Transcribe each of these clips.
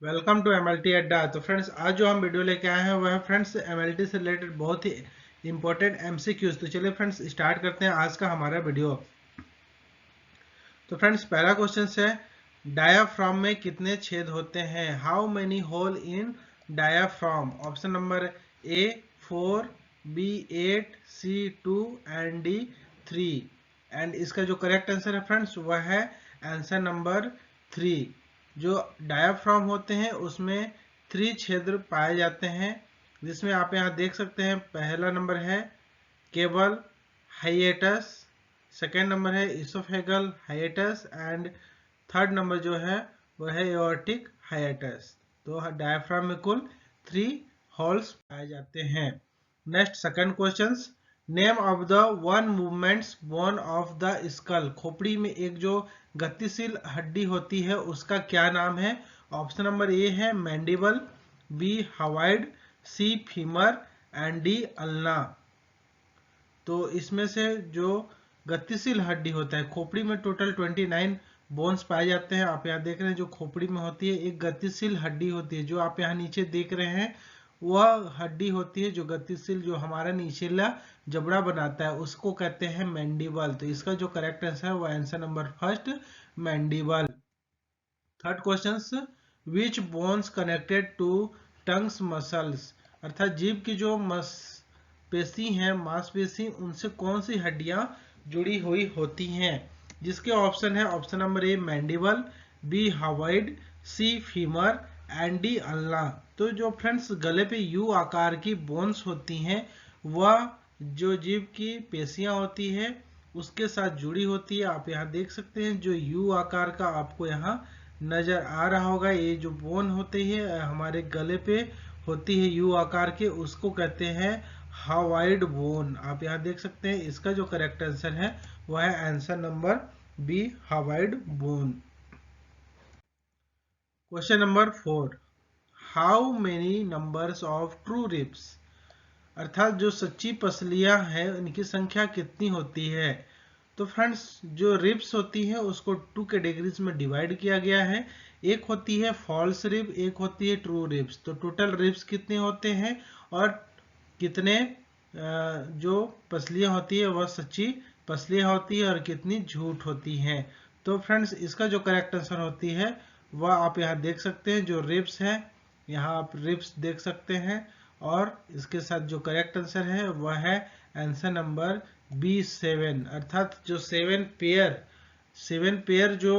Welcome to MLT अड्डा। तो friends, आज जो हम वीडियो लेके आए हैं वह है फ्रेंड्स एमएलटी से रिलेटेड बहुत ही इंपॉर्टेंट एमसीक्यूज। तो चलिए फ्रेंड्स स्टार्ट करते हैं आज का हमारा वीडियो। तो फ्रेंड्स पहला क्वेश्चन है, डायाफ्राम में कितने छेद होते हैं? How many hole in diaphragm? Option number A 4, B 8, C 2 and D 3। And इसका जो करेक्ट आंसर है फ्रेंड्स वह है आंसर नंबर 3। जो डायाफ्राम होते हैं उसमें 3 छिद्र पाए जाते हैं, जिसमें आप यहाँ देख सकते हैं। पहला नंबर है केबल हाइएटस, सेकेंड नंबर है इसोफेगल हाइएटस एंड थर्ड नंबर जो है वह है एओर्टिक हाइएटस। तो डायफ्राम में कुल 3 होल्स पाए जाते हैं। Next second question, name of the one movements bone of the skull. खोपड़ी में एक जो गतिशील हड्डी होती है उसका क्या नाम है? ऑप्शन नंबर ए है mandible, B hyoid, C femur and D ulna. तो इसमें से जो गतिशील हड्डी होता है, खोपड़ी में टोटल 29 बोन्स पाए जाते हैं। आप यहाँ देख रहे हैं जो खोपड़ी में होती है एक गतिशील हड्डी होती है। जो आप यहाँ नीचे देख रहे हैं वह हड्डी होती है जो गतिशील, जो हमारा नीचेला जबड़ा बनाता है उसको कहते हैं मैंडिबल। तो इसका जो करेक्ट आंसर है वह answer number first mandible. Third question, which bones connected to tongues muscles? अर्थात जीभ की जो पेशी हैं, मांसपेशी, उनसे कौन सी हड्डियां जुड़ी हुई होती हैं? जिसके ऑप्शन है option number A mandible, B hyoid, C femur and D ulna. तो जो फ्रेंड्स गले पे यू आकार की बोन्स होती हैं वह जो जीभ की पेशियां होती है उसके साथ जुड़ी होती है। आप यहाँ देख सकते हैं जो यू आकार का आपको यहाँ नजर आ रहा होगा। ये जो बोन होती है हमारे गले पे होती है यू आकार के, उसको कहते हैं हवाइड बोन। आप यहाँ देख सकते हैं इसका जो करेक्ट आंसर है वह है answer number B hyoid bone. Question number 4, how many numbers of true ribs? अर्थात जो सच्ची पसलियां हैं उनकी संख्या कितनी होती है? तो फ्रेंड्स जो रिब्स होती है उसको 2 कैटेगरीज में डिवाइड किया गया है। एक होती है फॉल्स रिब, एक होती है ट्रू रिब्स। तो टोटल रिब्स कितने होते हैं और कितने जो पसलियां होती है वह सच्ची पसलियां होती है और कितनी झूठ होती हैं? तो फ्रेंड्स इसका जो करेक्ट आंसर होती है वह आप यहाँ देख सकते हैं। जो रिब्स है यहाँ आप रिब्स देख सकते हैं और इसके साथ जो करेक्ट आंसर है वह है आंसर नंबर B7। अर्थात जो 7 पेयर जो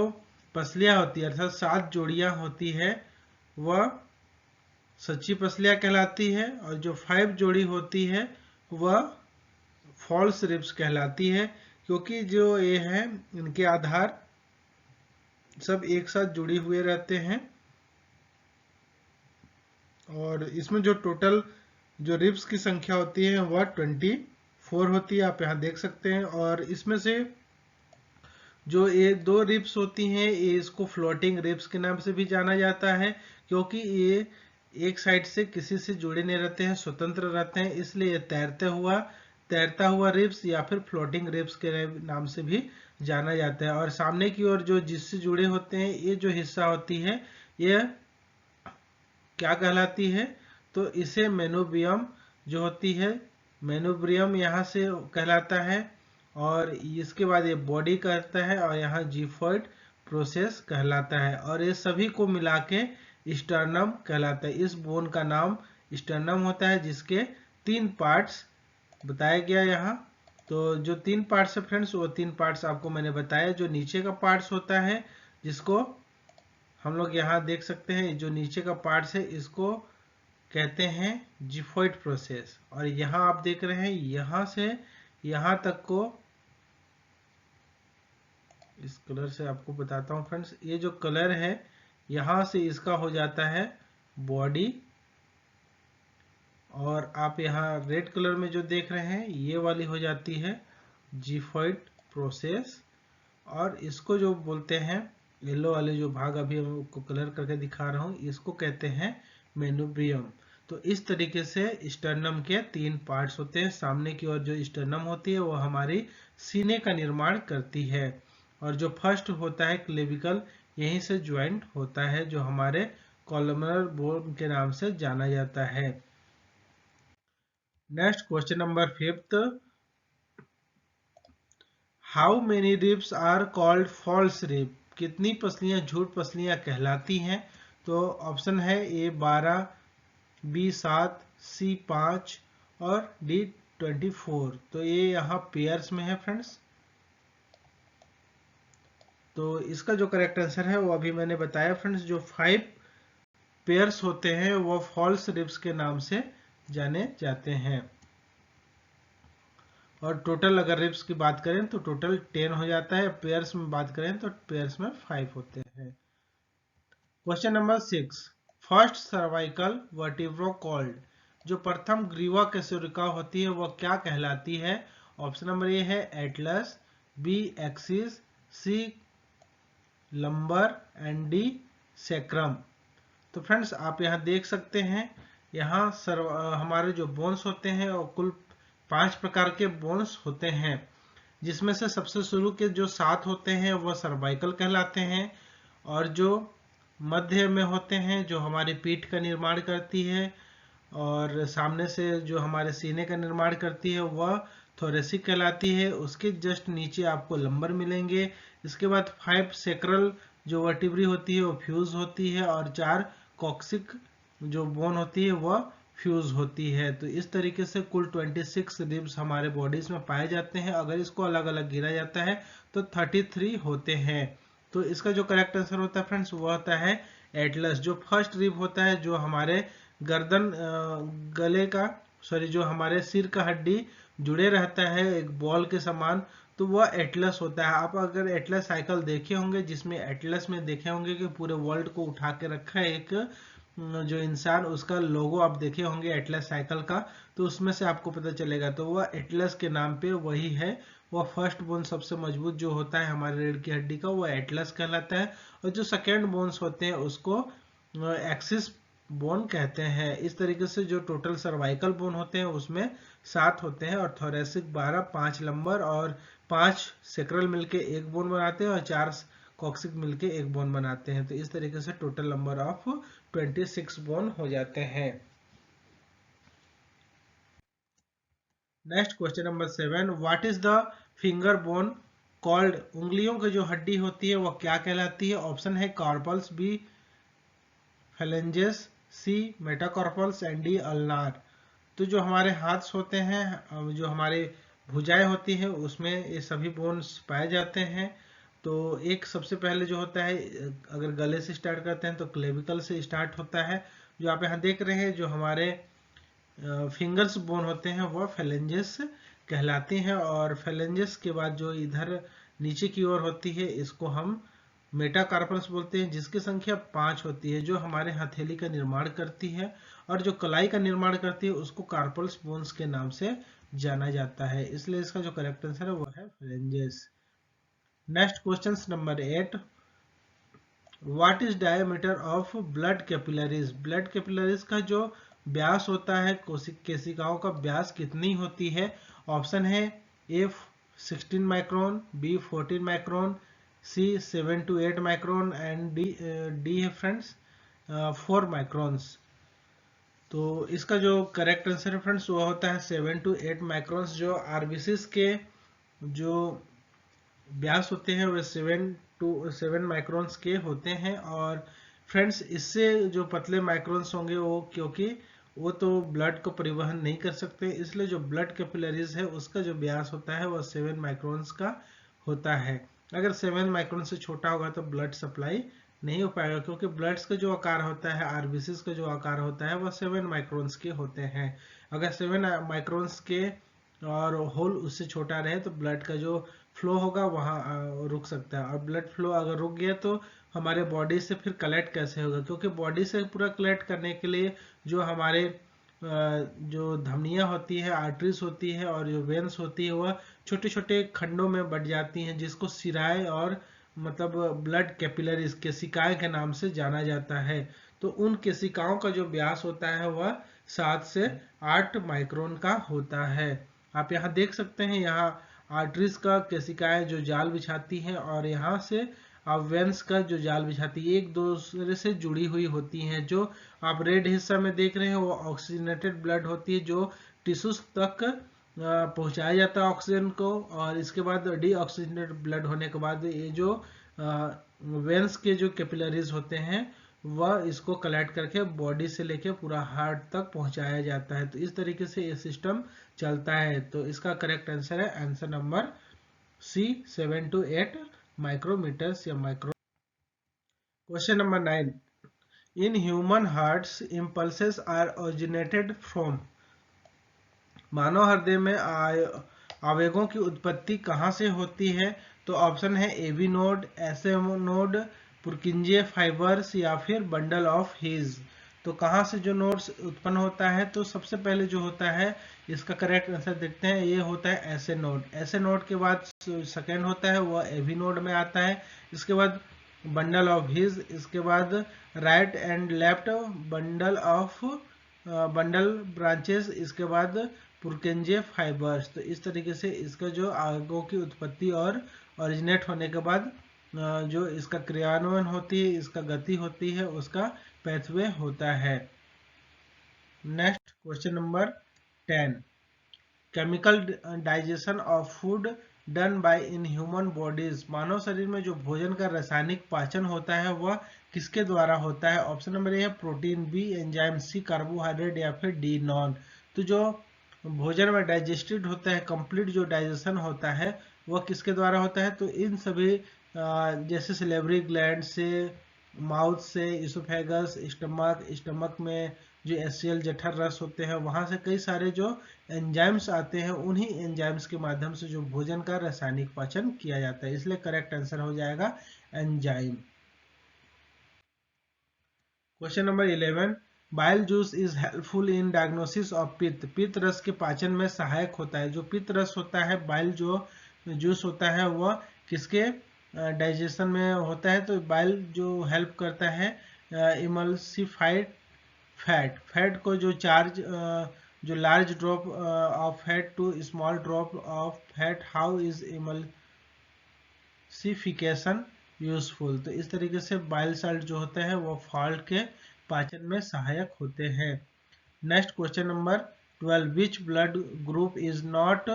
पसलियां होती है अर्थात 7 जोड़ियां होती है वह सच्ची पसलियां कहलाती है और जो 5 जोड़ी होती है वह फॉल्स रिब्स कहलाती है, क्योंकि जो ये है इनके आधार सब एक साथ जुड़े हुए रहते हैं। और इसमें जो टोटल जो रिब्स की संख्या होती है वह 24 होती है, आप यहाँ देख सकते हैं। और इसमें से जो ये 2 रिब्स होती हैं ये इसको फ्लोटिंग रिब्स के नाम से भी जाना जाता है, क्योंकि ये एक साइड से किसी से जुड़े नहीं रहते हैं, स्वतंत्र रहते हैं, इसलिए ये तैरता हुआ रिब्स या फिर फ्लोटिंग रिब्स के नाम से भी जाना जाता है। और सामने की ओर जो जिससे जुड़े होते हैं ये जो हिस्सा होती है ये क्या कहलाती है? तो इसे मेनोब्रियम जो होती है, मेनोब्रियम यहाँ से कहलाता है। और इसके बाद ये बॉडी कहता है और यहाँ जिफॉइड प्रोसेस कहलाता है। और ये सभी को मिला के स्टर्नम कहलाता है। इस बोन का नाम स्टर्नम होता है, जिसके 3 पार्ट्स बताया गया यहाँ। तो जो 3 पार्ट्स है फ्रेंड्स वो 3 पार्ट्स आपको मैंने बताया। जो नीचे का पार्ट्स होता है जिसको हम लोग यहाँ देख सकते हैं, जो नीचे का पार्ट्स है इसको कहते हैं जिफॉइड प्रोसेस। और यहाँ आप देख रहे हैं यहाँ से यहाँ तक को, इस कलर से आपको बताता हूँ फ्रेंड्स, ये जो कलर है यहाँ से इसका हो जाता है बॉडी। और आप यहाँ रेड कलर में जो देख रहे हैं ये वाली हो जाती है जिफॉइड प्रोसेस। और इसको जो बोलते हैं येलो वाले जो भाग अभी हम आपको कलर करके दिखा रहा हूँ इसको कहते हैं मेनोब्रियम। तो इस तरीके से स्टर्नम के 3 पार्ट्स होते हैं। सामने की ओर जो स्टर्नम होती है वो हमारी सीने का निर्माण करती है, और जो फर्स्ट होता है क्लेविकल यहीं से ज्वाइंट होता है जो हमारे कॉलमनर बोन के नाम से जाना जाता है। Next question number 5th, how many ribs are called false rib? कितनी पसलियां झूठ पसलियां कहलाती हैं? तो ऑप्शन है ए 12, बी 7, सी 5 और डी 24। तो ये यहाँ पेयर्स में है फ्रेंड्स। तो इसका जो करेक्ट आंसर है वो अभी मैंने बताया फ्रेंड्स, जो 5 पेयर्स होते हैं वो फॉल्स रिब्स के नाम से जाने जाते हैं। और टोटल अगर रिब्स की बात करें तो टोटल 10 हो जाता है, पेयर्स में बात करें तो पेयर्स में 5 होते हैं। Question number 6, first cervical vertebro called? जो प्रथम ग्रीवा कशेरुका होती है वह क्या कहलाती है? ऑप्शन नंबर ए है atlas, B axis, C lumbar and D sacrum. तो फ्रेंड्स आप यहाँ देख सकते हैं, यहाँ हमारे जो बोन्स होते हैं वो कुल 5 प्रकार के बोन्स होते हैं, जिसमें से सबसे शुरू के जो 7 होते हैं वो सर्वाइकल कहलाते हैं, और जो मध्य में होते हैं जो हमारी पीठ का निर्माण करती है, और सामने से जो हमारे सीने का निर्माण करती है वह थोरेसिक कहलाती है। उसके जस्ट नीचे आपको लंबर मिलेंगे। इसके बाद 5 सेक्रल जो वर्टिब्री होती है वो फ्यूज होती है, और 4 कॉक्सिक जो बोन होती है वह फ्यूज होती है। तो इस तरीके से कुल 26 रिब्स हमारे बॉडीज में पाए जाते हैं। अगर इसको अलग अलग गिरा जाता है तो 33 होते हैं। तो इसका जो करेक्ट आंसर होता है फ्रेंड्स वो होता है एटलस। जो फर्स्ट रिब होता है जो हमारे गर्दन गले का जो हमारे सिर का हड्डी जुड़े रहता है एक बॉल के समान, तो वह एटलस होता है। आप अगर एटलस साइकिल देखे होंगे, जिसमें एटलस में देखे होंगे कि पूरे वर्ल्ड को उठा के रखा है एक जो इंसान, उसका लोगो आप देखे होंगे एटलस साइकिल का, तो उसमें से आपको पता चलेगा। तो वह एटलस के नाम पे वही है। वह फर्स्ट बोन सबसे मजबूत जो होता है हमारे रीढ़ की हड्डी का, वह एटलस कहलाता है। और जो सेकेंड बोन्स होते हैं उसको एक्सिस बोन कहते हैं। इस तरीके से जो टोटल सर्वाइकल बोन होते हैं उसमें 7 होते हैं, और थोरेसिक 12, 5 लंबर और 5 सेक्रल मिलके एक बोन बनाते हैं, और 4 कॉक्सिक मिलके एक बोन बनाते हैं। तो इस तरीके से टोटल नंबर ऑफ 26 बोन हो जाते हैं। Next question number 7, what is the finger bone called? उंगलियों की जो हड्डी होती है वह क्या कहलाती है? ऑप्शन है carpals, B phalanges, C metacarpals and D ulnar. तो जो हमारे हाथ होते हैं, जो हमारे भुजाएं होती हैं, उसमें ये सभी बोन्स पाए जाते हैं। तो एक सबसे पहले जो होता है, अगर गले से स्टार्ट करते हैं तो क्लेविकल से स्टार्ट होता है। जो आप यहाँ देख रहे हैं जो हमारे फिंगर्स बोन होते हैं वह फेलेंजेस कहलाती हैं, और फेलेंजेस के बाद जो इधर नीचे की ओर होती है इसको हम मेटाकार्पल्स बोलते हैं, जिसकी संख्या 5 होती है, जो हमारे हथेली का निर्माण करती है। और जो कलाई का निर्माण करती है उसको कार्पल्स बोन्स के नाम से जाना जाता है। इसलिए इसका जो करेक्ट आंसर है वो है phalanges. Next question number 8, what is diameter of blood capillaries? Blood capillaries का जो व्यास होता है, केशिकाओं का व्यास कितनी होती है? ऑप्शन है A 16 micron, B 14 micron, C 7 to 8 micron and D है फ्रेंड्स 4 माइक्रोन्स। तो इसका जो करेक्ट आंसर है फ्रेंड्स वो होता है 7 to 8 माइक्रोन्स। जो आरबीसीज के जो व्यास होते हैं वे 7 to 7 माइक्रोन्स के होते हैं। और फ्रेंड्स इससे जो पतले माइक्रोन्स होंगे वो, क्योंकि वो तो ब्लड को परिवहन नहीं कर सकते, इसलिए जो ब्लड कैपिलरीज है उसका जो व्यास होता है वह 7 माइक्रोन्स का होता है। अगर 7 माइक्रोन से छोटा होगा तो ब्लड सप्लाई नहीं हो पाएगा, क्योंकि ब्लड्स का जो आकार होता है, आरबीसीज का जो आकार होता है वह 7 माइक्रोन्स के होते हैं। अगर 7 माइक्रोन्स के और होल उससे छोटा रहे तो ब्लड का जो फ्लो होगा वहाँ रुक सकता है। और ब्लड फ्लो अगर रुक गया तो हमारे बॉडी से फिर कलेक्ट कैसे होगा? क्योंकि बॉडी से पूरा कलेक्ट करने के लिए जो हमारे जो धमनियाँ होती है, आर्टरीज होती है और जो वेन्स होती है वह छोटे छोटे खंडों में बट जाती हैं, जिसको सिराएं और मतलब ब्लड कैपिलरीज केशिकाएं के नाम से जाना जाता है। तो उन केशिकाओं का जो व्यास होता है वह 7 से 8 माइक्रोन का होता है। आप यहाँ देख सकते हैं, यहाँ आर्टरीज का केशिकाएं जो जाल बिछाती हैं और यहाँ से आप वेंस का जो जाल बिछाती है एक दूसरे से जुड़ी हुई होती हैं। जो आप रेड हिस्सा में देख रहे हैं वो ऑक्सीजनेटेड ब्लड होती है, जो टिश्यूज तक पहुंचाया जाता है ऑक्सीजन को, और इसके बाद डीऑक्सीजनेटेड ब्लड होने के बाद ये जो वेंस के जो कैपिलरीज होते हैं वह इसको कलेक्ट करके बॉडी से लेके पूरा हार्ट तक पहुंचाया जाता है। तो इस तरीके से ये सिस्टम चलता है। तो इसका करेक्ट आंसर है answer number C, 7 to 8 micrometres या micro. Question number 9, in human hearts impulses are originated from. मानव हृदय में आवेगों की उत्पत्ति कहाँ से होती है? तो ऑप्शन है AV node, SM node, Purkinje fibres या फिर बंडल ऑफ हीज। तो कहाँ से जो नोड्स उत्पन्न होता है? तो सबसे पहले जो होता है इसका करेक्ट आंसर देखते हैं, ये होता है एसे नोड। एसे नोड के बाद सेकेंड होता है वह एवी नोड में आता है। इसके बाद बंडल ऑफ हीज, इसके बाद right and left bundle branches, इसके बाद पुरकेंजे फाइबर्स। तो इस तरीके से इसका जो आवेगों की उत्पत्ति और ओरिजिनेट होने के बाद जो इसका क्रियान्वयन होती है, इसका गति होती है, उसका पैथवे होता है। Next question number 10, chemical digestion of food done by in human bodies. मानव शरीर में जो भोजन का रासायनिक पाचन होता है वह किसके द्वारा होता है? ऑप्शन नंबर ए है प्रोटीन, बी एंजाइम, सी कार्बोहाइड्रेट या फिर डी नॉन। तो जो भोजन में डाइजेस्टेड होता है, कंप्लीट जो डाइजेशन होता है वह किसके द्वारा होता है? तो इन सभी जैसे सिलेवरी ग्लैंड से, माउथ से, इसोफेगस, स्टमक में जो एसियल जठर रस होते हैं वहां से कई सारे जो एंजाइम्स आते हैं, उन्हीं एंजाइम्स के माध्यम से जो भोजन का रासायनिक पाचन किया जाता है। इसलिए करेक्ट आंसर हो जाएगा enzyme. Question number 11, bile juice is helpful in diagnosis of पित्त। पित्त रस के पाचन में सहायक होता है। जो पित्त रस होता है, बाइल जो जूस होता है वह किसके डाइजेशन में होता है? तो बाइल जो हेल्प करता है इमल्सिफाइड फैट को जो large drop of fat to small drop of fat, how is emulsification useful. तो इस तरीके से बाइल साल्ट जो होते हैं वो फॉल्ट के पाचन में सहायक होते हैं। Next question number 12, which blood group is not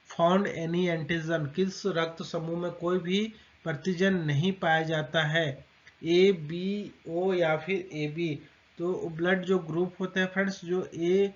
found any antigen. किस रक्त समूह में कोई भी प्रतिजन नहीं पाया जाता है? ए, बी, ओ या फिर ए बी। तो ब्लड जो ग्रुप होता है फ्रेंड्स, जो ए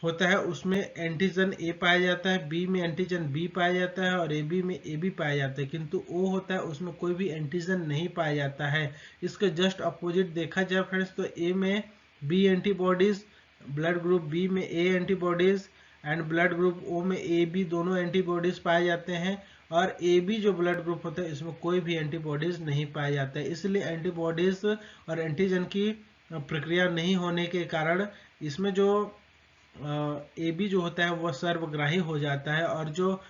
होता है उसमें एंटीजन ए पाया जाता है, बी में एंटीजन बी पाया जाता है और ए बी में ए बी पाया जाता है, किंतु ओ होता है उसमें कोई भी एंटीजन नहीं पाया जाता है। इसके जस्ट अपोजिट देखा जाए फ्रेंड्स, तो ए में B antibodies, blood group B में A antibodies and blood group O में ए बी दोनों एंटीबॉडीज पाए जाते हैं, और ए बी जो ब्लड ग्रुप होता है इसमें कोई भी एंटीबॉडीज नहीं पाया जाता है। इसलिए एंटीबॉडीज और एंटीजन की प्रक्रिया नहीं होने के कारण इसमें जो ए बी जो होता है वह सर्वग्राही हो जाता है, और जो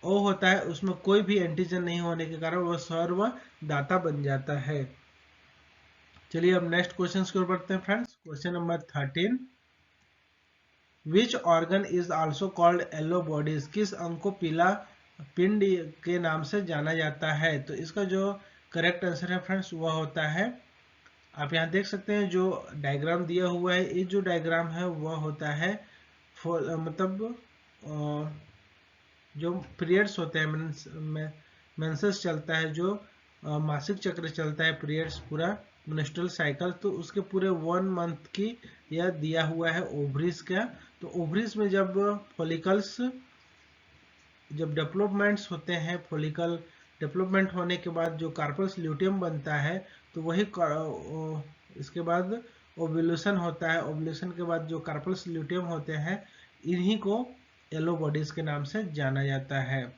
ओ होता है उसमें कोई भी एंटीजन नहीं होने के कारण वह सर्वदाता बन जाता है। चलिए अब नेक्स्ट क्वेश्चन की ओर बढ़ते हैं friends. Question number 13, which organ is also called yellow bodies. किस अंग को पीला पिंड के नाम से जाना जाता है? तो इसका जो करेक्ट आंसर है फ्रेंड्स वह होता है, आप यहाँ देख सकते हैं जो डायग्राम दिया हुआ है, ये जो डायग्राम है वह होता है मतलब जो पीरियड्स होते हैं, मेंसेस चलता है, जो मासिक चक्र चलता है, पीरियड्स पूरा मेंस्ट्रुअल साइकिल, तो उसके पूरे 1 मंथ की यह दिया हुआ है ओवरीज का। तो ओवरीज में जब फॉलिकल्स जब डेवलपमेंट्स होते हैं, फॉलिकल डेवलपमेंट होने के बाद जो कार्पस ल्यूटियम बनता है, तो वही इसके बाद ओव्यूलेशन होता है। ओव्यूलेशन के बाद जो कार्पस ल्यूटियम होते हैं, इन्हीं को येलो बॉडीज के नाम से जाना जाता है।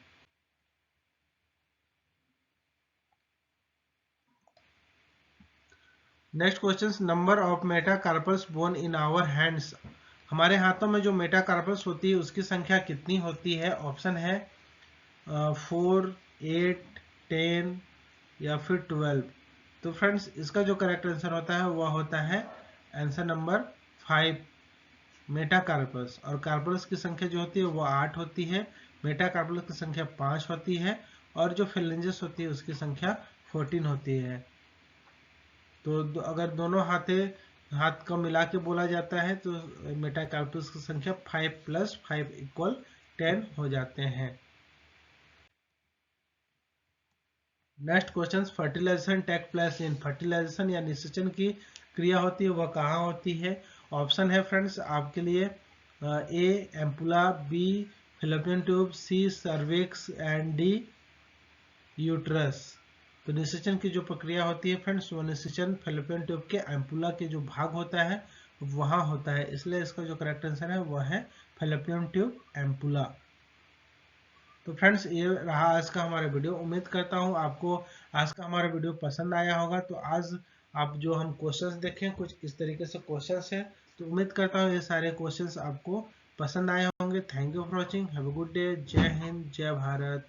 Next question, number of metacarpals bone in our hands. हमारे हाथों में जो मेटाकार्पल्स होती है उसकी संख्या कितनी होती है? ऑप्शन है 4, 8, 10 या फिर 12। तो फ्रेंड्स इसका जो करेक्ट आंसर होता है वह होता है आंसर नंबर 5, मेटाकार्पल्स। और कार्पल्स की संख्या जो होती है वह 8 होती है, मेटाकार्पल्स की संख्या 5 होती है, और जो फेलेंजेस होती है उसकी संख्या 14 होती है। तो अगर दोनों हाथ का मिला के बोला जाता है तो मेटाकार्पस की संख्या 5 + 5 = 10 हो जाते हैं। Next question, fertilisation take place in, fertilisation या निषेचन की क्रिया होती है वह कहाँ होती है? ऑप्शन है फ्रेंड्स आपके लिए A ampulla, B fallopian tube, C cervix and D uterus. तो निषेचन की जो प्रक्रिया होती है फ्रेंड्स वो निषेचन फैलोपियन ट्यूब के एम्पुला के जो भाग होता है वहाँ होता है, इसलिए इसका जो करेक्ट आंसर है वह है फैलोपियन ट्यूब एम्पुला। तो फ्रेंड्स ये रहा आज का हमारा वीडियो। उम्मीद करता हूँ आपको आज का हमारा वीडियो पसंद आया होगा। तो आज आप जो हम क्वेश्चंस देखें कुछ इस तरीके से क्वेश्चंस हैं, तो उम्मीद करता हूँ ये सारे क्वेश्चंस आपको पसंद आए होंगे। Thank you for watching, have a good day. जय हिंद, जय भारत।